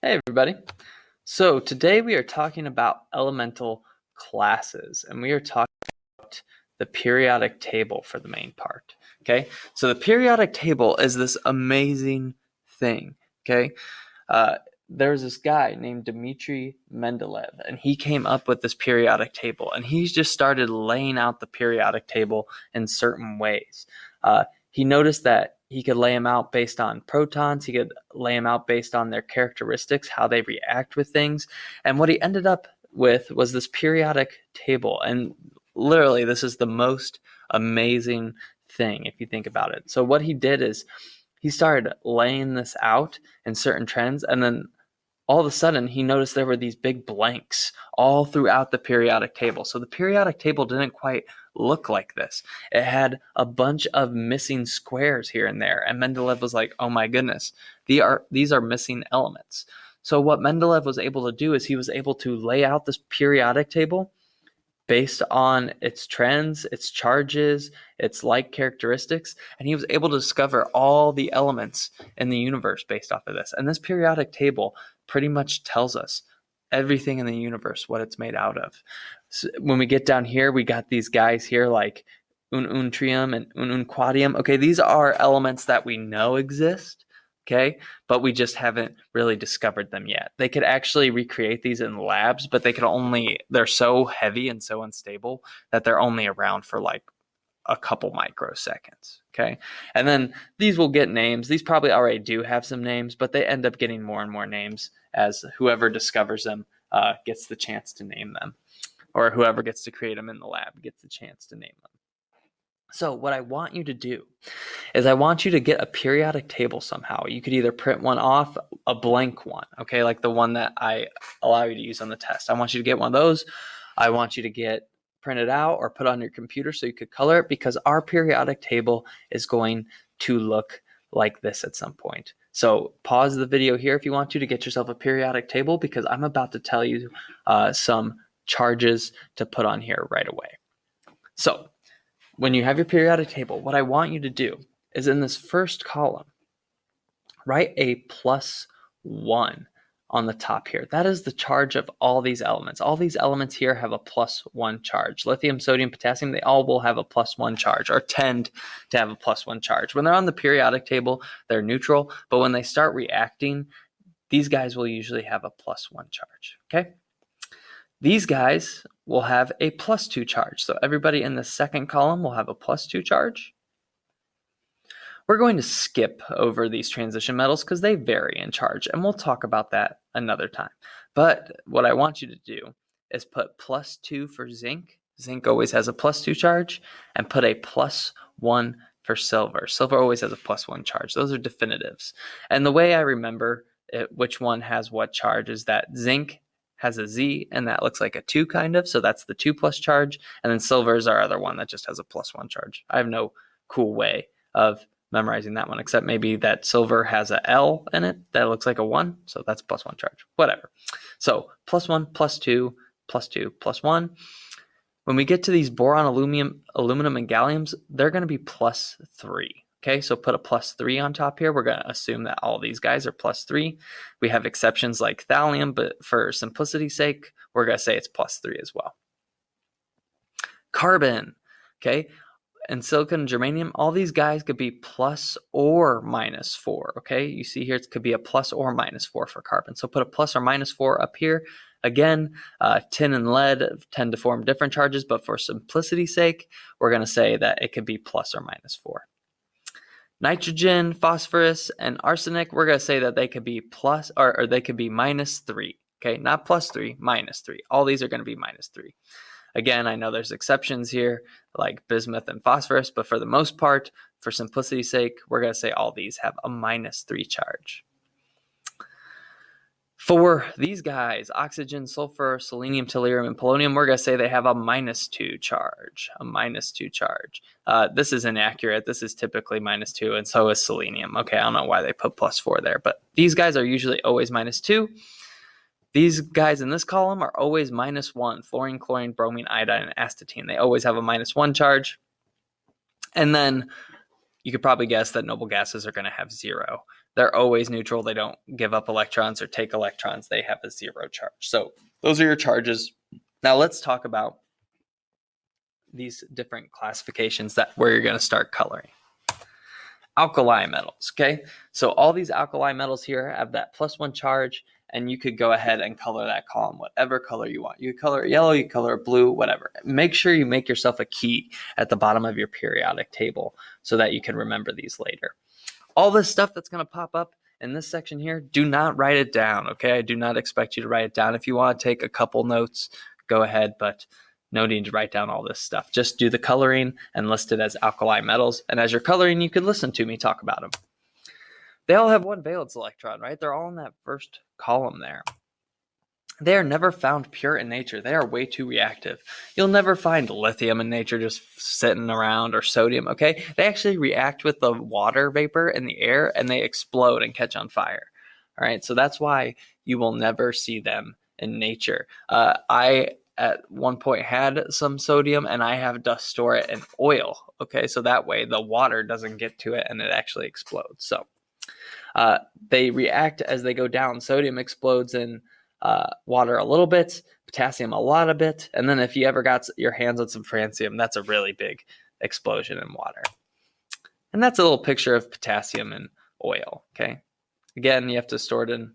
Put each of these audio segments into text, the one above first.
Hey everybody. So today we are talking about elemental classes, and we are talking about the periodic table for the main part. Okay, so the periodic table is this amazing thing. Okay, uh, there's this guy named Dmitry Mendeleev, and he came up with this periodic table, and he just started laying out the periodic table in certain ways. He noticed that he could lay them out based on protons. He could lay them out based on their characteristics, how they react with things. And what he ended up with was this periodic table. And literally, this is the most amazing thing if you think about it. So what he did is he started laying this out in certain trends, and then all of a sudden he noticed there were these big blanks all throughout the periodic table. So the periodic table didn't quite look like this. It had a bunch of missing squares here and there. And Mendeleev was like, oh my goodness, these are missing elements. So what Mendeleev was able to do is he was able to lay out this periodic table based on its trends, its charges, its like characteristics, and he was able to discover all the elements in the universe based off of this. And this periodic table pretty much tells us everything in the universe, what it's made out of. So when we get down here, we got these guys here like untrium and unquadium. Okay, these are elements that we know exist. Okay, but we just haven't really discovered them yet. They could actually recreate these in labs, but they're so heavy and so unstable that they're only around for like a couple microseconds. Okay, and then these will get names. These probably already do have some names, but they end up getting more and more names as whoever discovers them gets the chance to name them, or whoever gets to create them in the lab gets the chance to name them. So what I want you to do is I want you to get a periodic table somehow. You could either print one off, a blank one, okay, like the one that I allow you to use on the test. I want you to get one of those. I want you to get printed out or put on your computer so you could color it, because our periodic table is going to look like this at some point. So pause the video here if you want to get yourself a periodic table, because I'm about to tell you some charges to put on here right away. So when you have your periodic table, what I want you to do is in this first column, write a +1 on the top here. That is the charge of all these elements. All these elements here have a +1 charge. Lithium, sodium, potassium, they all will have a +1 charge, or tend to have a +1 charge. When they're on the periodic table, they're neutral, but when they start reacting, these guys will usually have a +1 charge, okay? These guys will have a +2 charge. So everybody in the second column will have a +2 charge. We're going to skip over these transition metals because they vary in charge, and we'll talk about that another time. But what I want you to do is put +2 for zinc. Zinc always has a +2 charge, and put a +1 for silver. Silver always has a +1 charge. Those are definitives. And the way I remember which one has what charge is that zinc has a Z, and that looks like a 2 kind of, so that's the 2+ charge, and then silver is our other one that just has a +1 charge. I have no cool way of memorizing that one, except maybe that silver has a L in it that looks like a 1, so that's +1 charge, whatever. So +1, +2, +2, +1. When we get to these boron, aluminum, and galliums, they're going to be +3. Okay, so put a +3 on top here. We're going to assume that all these guys are +3. We have exceptions like thallium, but for simplicity's sake, we're going to say it's +3 as well. Carbon, okay, and silicon and germanium, all these guys could be plus or -4, okay? You see here, it could be a plus or -4 for carbon. So put a plus or -4 up here. Again, tin and lead tend to form different charges, but for simplicity's sake, we're going to say that it could be plus or -4. Nitrogen, phosphorus, and arsenic, we're going to say that they could be plus or they could be -3. Okay, not +3, -3. All these are going to be -3. Again, I know there's exceptions here like bismuth and phosphorus, but for the most part, for simplicity's sake, we're going to say all these have a -3 charge. For these guys, oxygen, sulfur, selenium, tellurium, and polonium, we're going to say they have a -2 charge, this is inaccurate. This is typically -2, and so is selenium. Okay, I don't know why they put +4 there, but these guys are usually always -2. These guys in this column are always -1, fluorine, chlorine, bromine, iodine, and astatine. They always have a -1 charge. And then you could probably guess that noble gases are going to have 0. they're always neutral. They don't give up electrons or take electrons. They have a zero charge. So those are your charges. Now let's talk about these different classifications where you're going to start coloring. Alkali metals, okay? So all these alkali metals here have that +1 charge, and you could go ahead and color that column whatever color you want. You could color it yellow, you could color it blue, whatever. Make sure you make yourself a key at the bottom of your periodic table so that you can remember these later. All this stuff that's going to pop up in this section here, do not write it down, okay? I do not expect you to write it down. If you want to take a couple notes, go ahead, but no need to write down all this stuff. Just do the coloring and list it as alkali metals. And as you're coloring, you can listen to me talk about them. They all have one valence electron, right? They're all in that first column there. They are never found pure in nature. They are way too reactive. You'll never find lithium in nature just sitting around, or sodium, okay? They actually react with the water vapor in the air, and they explode and catch on fire. All right, so that's why you will never see them in nature. I, at one point, had some sodium, and I have to store it in oil, okay? So that way the water doesn't get to it and it actually explodes. So they react as they go down. Sodium explodes in water a little bit, potassium a lot of bit, and then if you ever got your hands on some francium, that's a really big explosion in water. And that's a little picture of potassium in oil, okay? Again, you have to store it in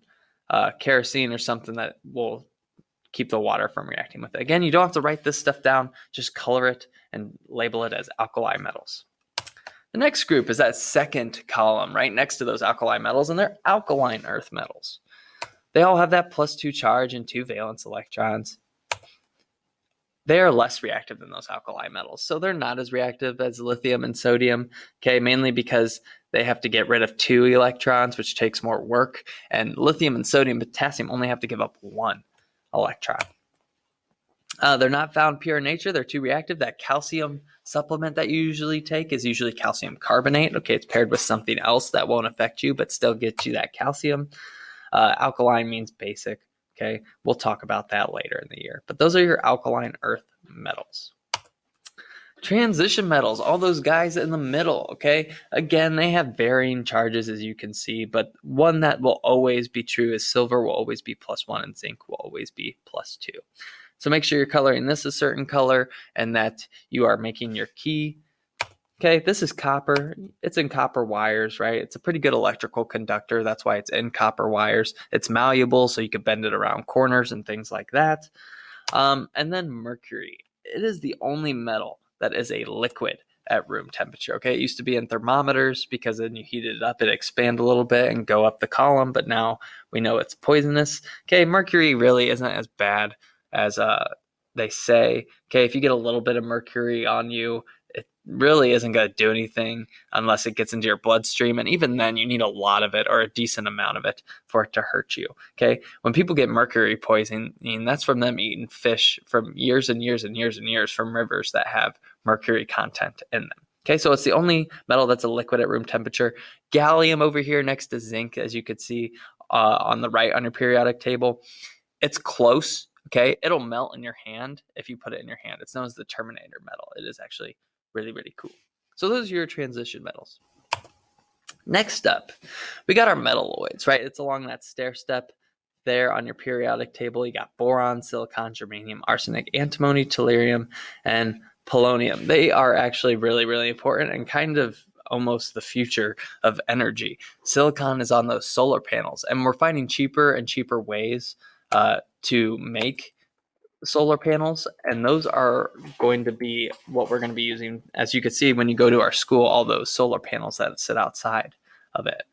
kerosene or something that will keep the water from reacting with it. Again, you don't have to write this stuff down, just color it and label it as alkali metals. The next group is that second column right next to those alkali metals, and they're alkaline earth metals. They all have that +2 charge and 2 valence electrons. They are less reactive than those alkali metals, so they're not as reactive as lithium and sodium, okay, mainly because they have to get rid of 2 electrons, which takes more work, and lithium and sodium, potassium only have to give up 1 electron. They're not found pure in nature. They're too reactive. That calcium supplement that you usually take is usually calcium carbonate. Okay, it's paired with something else that won't affect you, but still gets you that calcium. Alkaline means basic. Okay, we'll talk about that later in the year. But those are your alkaline earth metals. Transition metals, all those guys in the middle, okay? Again, they have varying charges, as you can see, but one that will always be true is silver will always be +1 and zinc will always be +2. So make sure you're coloring this a certain color and that you are making your key. Okay, this is copper. It's in copper wires, right? It's a pretty good electrical conductor. That's why it's in copper wires. It's malleable, so you can bend it around corners and things like that. And then mercury. It is the only metal that is a liquid at room temperature. Okay, it used to be in thermometers because then you heat it up, it expand a little bit and go up the column, but now we know it's poisonous. Okay, mercury really isn't as bad as they say. Okay, if you get a little bit of mercury on you, it really isn't going to do anything unless it gets into your bloodstream. And even then, you need a lot of it or a decent amount of it for it to hurt you. Okay, when people get mercury poisoning, that's from them eating fish from years and years and years and years from rivers that have mercury content in them. Okay, so it's the only metal that's a liquid at room temperature. Gallium over here next to zinc, as you could see on the right on your periodic table. It's close. Okay, it'll melt in your hand if you put it in your hand. It's known as the terminator metal. It is actually really, really cool. So those are your transition metals. Next up, we got our metalloids, right? It's along that stair step there on your periodic table. You got boron, silicon, germanium, arsenic, antimony, tellurium, and polonium. They are actually really, really important and kind of almost the future of energy. Silicon is on those solar panels, and we're finding cheaper and cheaper ways to make solar panels, and those are going to be what we're going to be using. As you can see when you go to our school, all those solar panels that sit outside of it.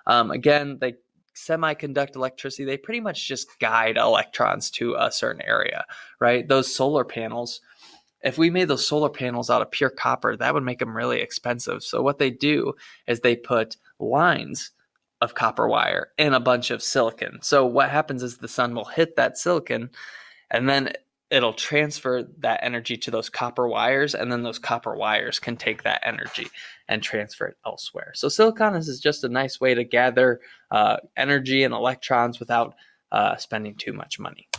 Again, they semiconduct electricity. They pretty much just guide electrons to a certain area, right? Those solar panels, if we made those solar panels out of pure copper, that would make them really expensive. So what they do is they put lines of copper wire in a bunch of silicon. So what happens is the sun will hit that silicon, and then it'll transfer that energy to those copper wires, and then those copper wires can take that energy and transfer it elsewhere. So silicon is just a nice way to gather energy and electrons without spending too much money.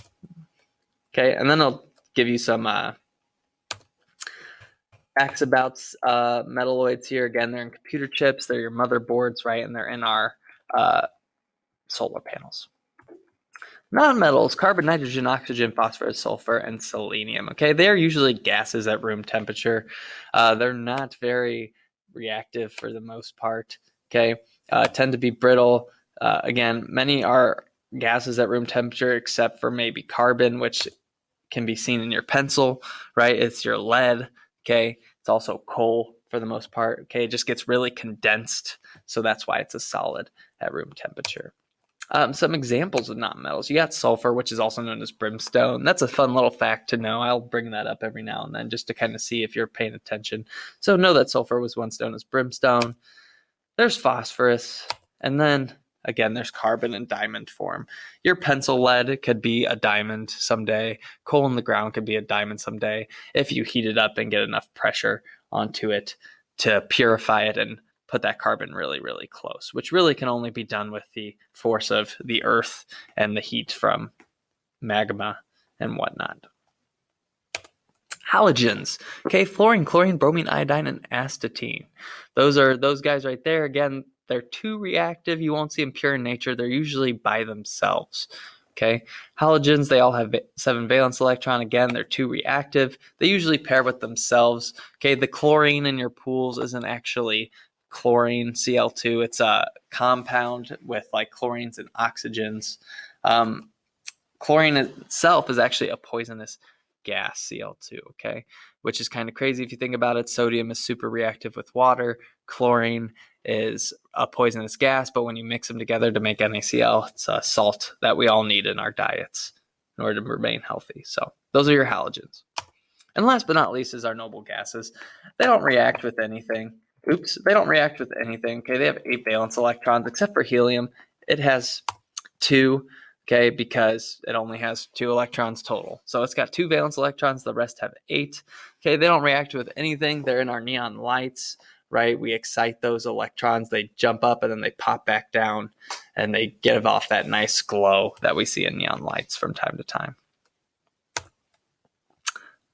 Okay, and then I'll give you some facts about metalloids here. Again, they're in computer chips. They're your motherboards, right? And they're in our solar panels. Nonmetals, carbon, nitrogen, oxygen, phosphorus, sulfur, and selenium. Okay, they're usually gases at room temperature. They're not very reactive for the most part. Okay, tend to be brittle. Again, many are gases at room temperature except for maybe carbon, which can be seen in your pencil, right? It's your lead. Okay, it's also coal for the most part. Okay, it just gets really condensed, so that's why it's a solid at room temperature. Some examples of nonmetals. You got sulfur, which is also known as brimstone. That's a fun little fact to know. I'll bring that up every now and then just to kind of see if you're paying attention. So know that sulfur was once known as brimstone. There's phosphorus. And then, again, there's carbon in diamond form. Your pencil lead could be a diamond someday. Coal in the ground could be a diamond someday if you heat it up and get enough pressure onto it to purify it and put that carbon really, really close, which really can only be done with the force of the earth and the heat from magma and whatnot. Halogens, okay, fluorine, chlorine, bromine, iodine, and astatine. Those are those guys right there. Again, they're too reactive. You won't see them pure in nature. They're usually by themselves. Okay, halogens, they all have 7 valence electron. Again, they're too reactive. They usually pair with themselves. Okay, the chlorine in your pools isn't actually chlorine, Cl2. It's a compound with like chlorines and oxygens. Chlorine itself is actually a poisonous gas, Cl2, okay? Which is kind of crazy if you think about it. Sodium is super reactive with water. Chlorine is a poisonous gas, but when you mix them together to make NaCl, it's a salt that we all need in our diets in order to remain healthy. So those are your halogens. And last but not least is our noble gases. They don't react with anything. They don't react with anything. Okay, they have 8 valence electrons, except for helium. It has 2, okay, because it only has 2 electrons total. So it's got 2 valence electrons, the rest have 8. Okay, they don't react with anything. They're in our neon lights, right? We excite those electrons, they jump up and then they pop back down and they give off that nice glow that we see in neon lights from time to time.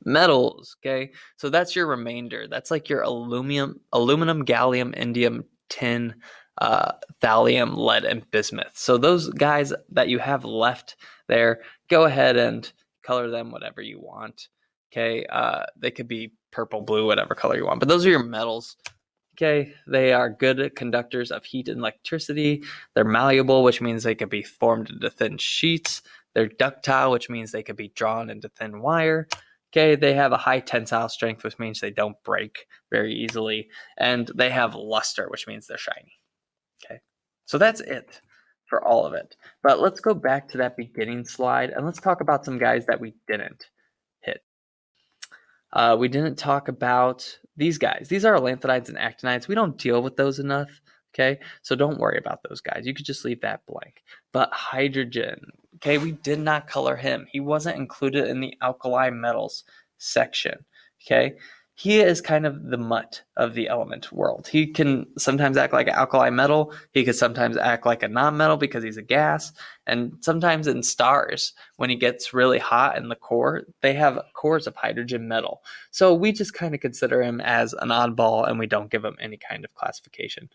Metals, okay, so that's your remainder. That's like your aluminum, gallium, indium, tin, thallium, lead, and bismuth. So those guys that you have left there, go ahead and color them whatever you want. Okay, they could be purple, blue, whatever color you want. But those are your metals. Okay, they are good conductors of heat and electricity. They're malleable, which means they can be formed into thin sheets. They're ductile, which means they can be drawn into thin wire. Okay, they have a high tensile strength, which means they don't break very easily. And they have luster, which means they're shiny. Okay, so that's it for all of it. But let's go back to that beginning slide and let's talk about some guys that we didn't hit. We didn't talk about these guys. These are lanthanides and actinides. We don't deal with those enough. Okay, so don't worry about those guys. You could just leave that blank. But hydrogen, okay, we did not color him. He wasn't included in the alkali metals section. Okay, he is kind of the mutt of the element world. He can sometimes act like an alkali metal. He could sometimes act like a non-metal because he's a gas. And sometimes in stars, when he gets really hot in the core, they have cores of hydrogen metal. So we just kind of consider him as an oddball and we don't give him any kind of classification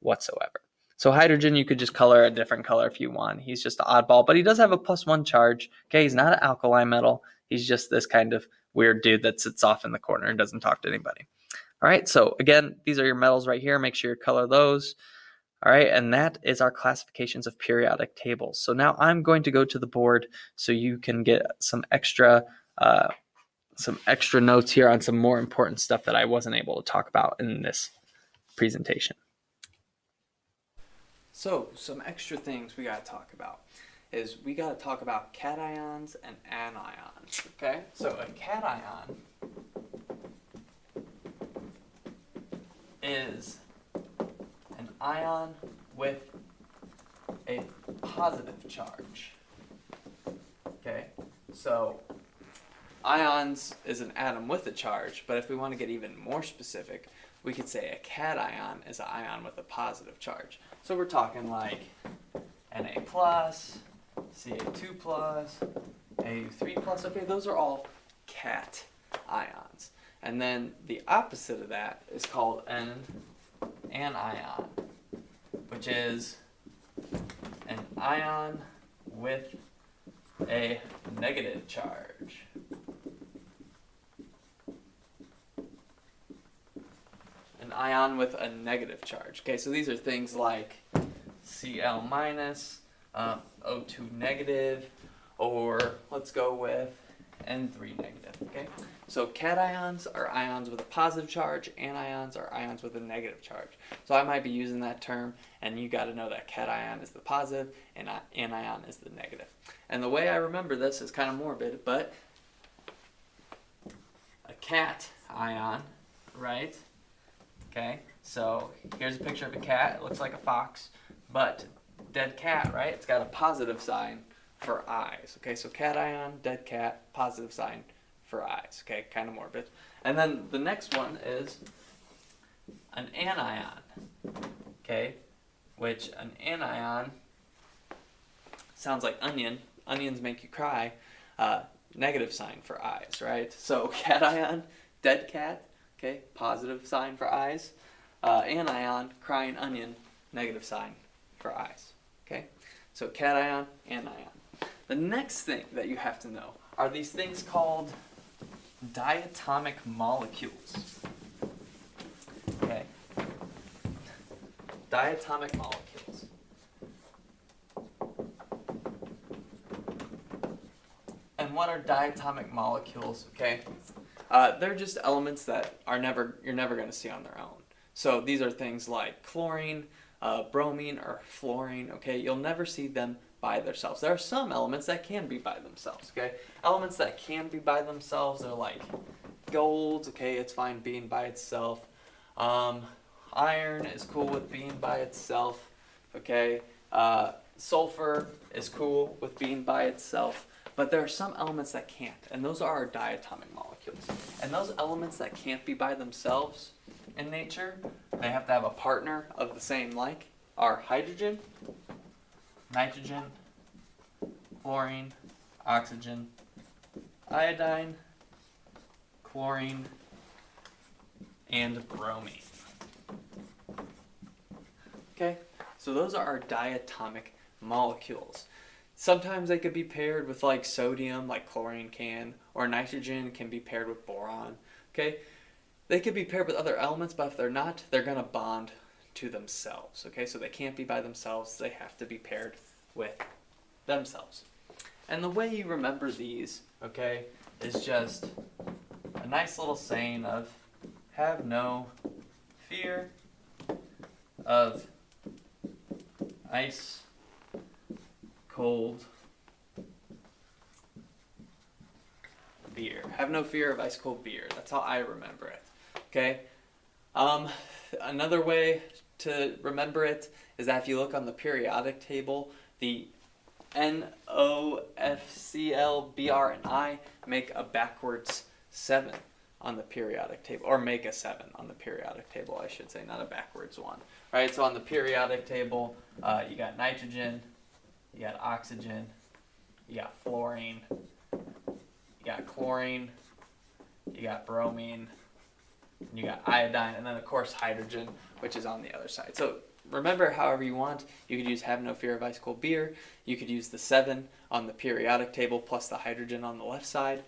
whatsoever. So hydrogen, you could just color a different color if you want. He's just an oddball, but he does have a +1 charge. Okay, he's not an alkali metal. He's just this kind of weird dude that sits off in the corner and doesn't talk to anybody. All right, so again, these are your metals right here. Make sure you color those. All right, and that is our classifications of periodic tables. So now I'm going to go to the board so you can get some extra notes here on some more important stuff that I wasn't able to talk about in this presentation. So some extra things we got to talk about is we got to talk about cations and anions, okay? So a cation is an ion with a positive charge, okay? So ions is an atom with a charge, but if we want to get even more specific, we could say a cation is an ion with a positive charge. So we're talking like Na+, Ca2+, Au3+. Okay, those are all cat ions. And then the opposite of that is called an anion, which is ion with a negative charge. An ion with a negative charge. Okay, so these are things like Cl minus, O2 negative, or let's go with N3 negative. Okay, so cations are ions with a positive charge, anions are ions with a negative charge. So I might be using that term, and you got to know that cation is the positive and anion is the negative. And the way I remember this is kind of morbid, but a cation, right? Okay, so here's a picture of a cat. It looks like a fox, but dead cat, right? It's got a positive sign for eyes. Okay, so cation, dead cat, positive sign for eyes. Okay, kind of morbid. And then the next one is an anion. Okay, which an anion sounds like onion. Onions make you cry. Negative sign for eyes, right? So cation, dead cat. Okay, positive sign for eyes. Anion, crying onion, negative sign for eyes. Okay, so cation, anion. The next thing that you have to know are these things called diatomic molecules. Okay, diatomic molecules. And what are diatomic molecules? Okay. They're just elements that you're never going to see on their own. So these are things like chlorine, bromine, or fluorine. Okay, you'll never see them by themselves. There are some elements that can be by themselves. Okay, elements that can be by themselves are like gold. Okay, it's fine being by itself. Iron is cool with being by itself. Okay, sulfur is cool with being by itself. But there are some elements that can't, and those are our diatomic molecules. And those elements that can't be by themselves in nature, they have to have a partner of the same like, are hydrogen, nitrogen, fluorine, oxygen, iodine, chlorine, and bromine. Okay, so those are our diatomic molecules. Sometimes they could be paired with like sodium, like chlorine can, or nitrogen can be paired with boron. Okay, they could be paired with other elements, but if they're not, they're going to bond to themselves. Okay, so they can't be by themselves, they have to be paired with themselves. And the way you remember these, okay, is just a nice little saying of have no fear of ice cold beer. Have no fear of ice cold beer. That's how I remember it. Okay. Another way to remember it is that if you look on the periodic table, the N, O, F, C, L, B, R, and I make a backwards 7 on the periodic table, or make a 7 on the periodic table, I should say, not a backwards one. Right. So on the periodic table, you got nitrogen. You got oxygen, you got fluorine, you got chlorine, you got bromine, you got iodine, and then of course hydrogen, which is on the other side. So remember however you want. You could use have no fear of ice cold beer. You could use the 7 on the periodic table plus the hydrogen on the left side.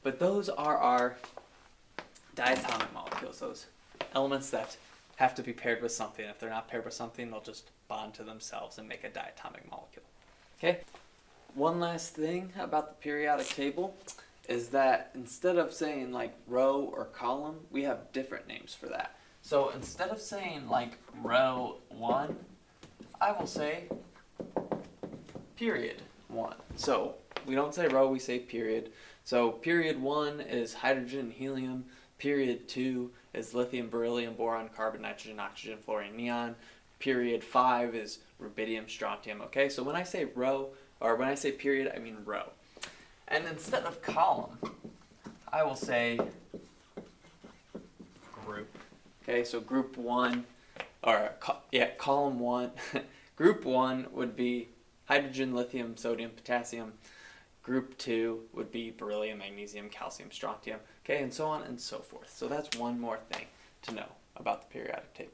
But those are our diatomic molecules, those elements that have to be paired with something. If they're not paired with something, they'll just bond to themselves and make a diatomic molecule. Okay, one last thing about the periodic table is that instead of saying like row or column, we have different names for that. So instead of saying like row 1, I will say period 1. So we don't say row, we say period. So period 1 is hydrogen and helium. Period 2 is lithium, beryllium, boron, carbon, nitrogen, oxygen, fluorine, neon. Period 5 is rubidium, strontium. Okay, so when I say row, or when I say period, I mean row. And instead of column, I will say group. Okay, so group 1, or column 1. Group 1 would be hydrogen, lithium, sodium, potassium. Group 2 would be beryllium, magnesium, calcium, strontium. Okay, and so on and so forth. So that's one more thing to know about the periodic table.